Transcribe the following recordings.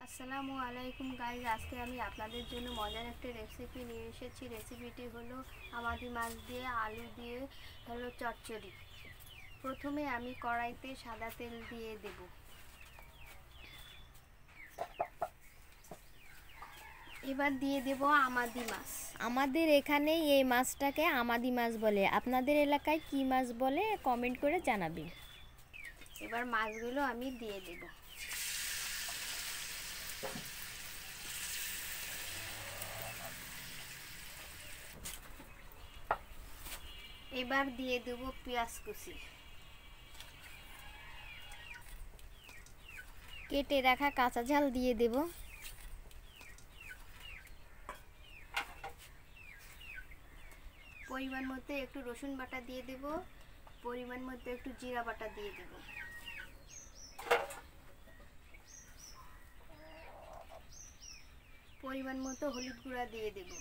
আসসালামু আলাইকুম গাইজ, আজকে আমি আপনাদের জন্য মজার একটা রেসিপি নিয়ে এসেছি। রেসিপিটি হলো আমাদি মাছ দিয়ে আলু দিয়ে হলো চচ্চড়ি। প্রথমে আমি কড়াইতে সাদা তেল দিয়ে দেব। এবার দিয়ে দেব আমাদি মাছ। আমাদের এখানে এই মাছটাকে আমাদি মাছ বলে। আপনাদের এলাকায় কি মাছ বলে কমেন্ট করে জানাবেন। এবার মাছগুলো আমি দিয়ে দেব। এবার দিয়ে দেব পেঁয়াজ কুচি, কেটে রাখা কাঁচা ঝাল দিয়ে দেব। পরিমাণ মতো একটু রসুন বাটা দিয়ে দেব, পরিমাণ মতো একটু জিরা বাটা দিয়ে দেব। পরিমাণ মতো হলুদ গুঁড়া দিয়ে দেব।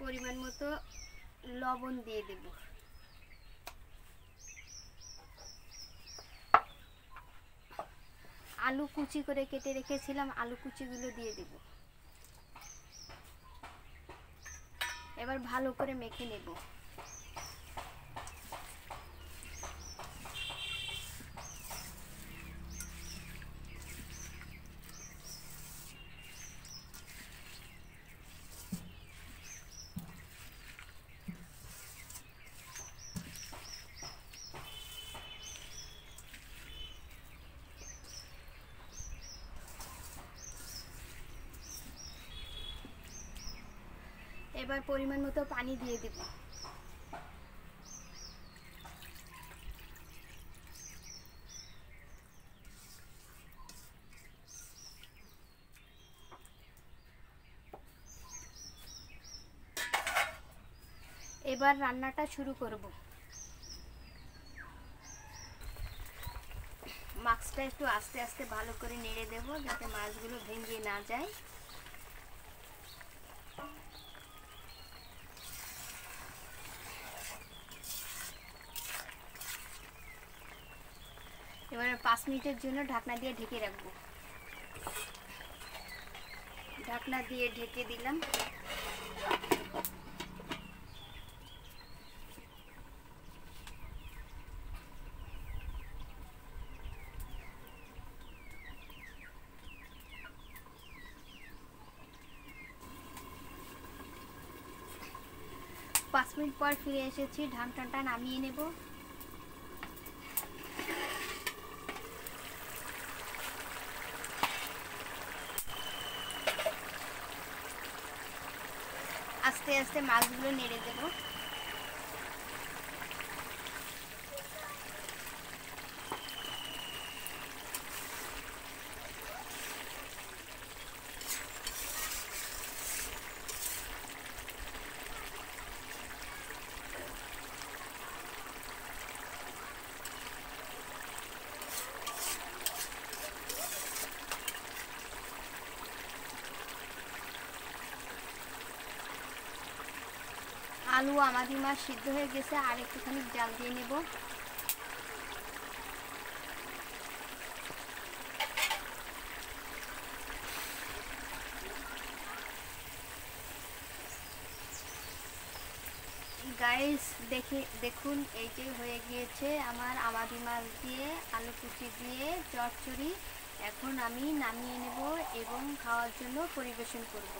পরিমাণ মতো লবণ দিয়ে দেব। আলু কুচি করে কেটে রেখেছিলাম, আলু কুচিগুলো দিয়ে দেব। এবার ভালো করে মেখে নেব। এবার পরিমাণ মতো পানি দিয়ে দেব। এবার রান্নাটা শুরু করব। মাছটা একটু আস্তে আস্তে ভালো করে নেড়ে দেব যাতে মাছগুলো ভেঙে না যায়। এবারে 5 মিনিটের জন্য ঢাকনা দিয়ে ঢেকে রাখবো। ঢাকনা দিয়ে ঢেকে দিলাম। পাঁচ মিনিট পর ফিরে এসেছি, ঢাকনাটা নামিয়ে নেব। আস্তে আস্তে মাছগুলো নেড়ে দেব। আলু আমাদি মাছ সিদ্ধ হয়ে গেছে, আর একটুখানি জাল দিয়ে নেব। গাইস দেখুন, এই যে হয়ে গিয়েছে আমার আমাদি মাছ দিয়ে আলু কুচি দিয়ে চচ্চড়ি। এখন আমি নামিয়ে নেব এবং খাওয়ার জন্য পরিবেশন করব।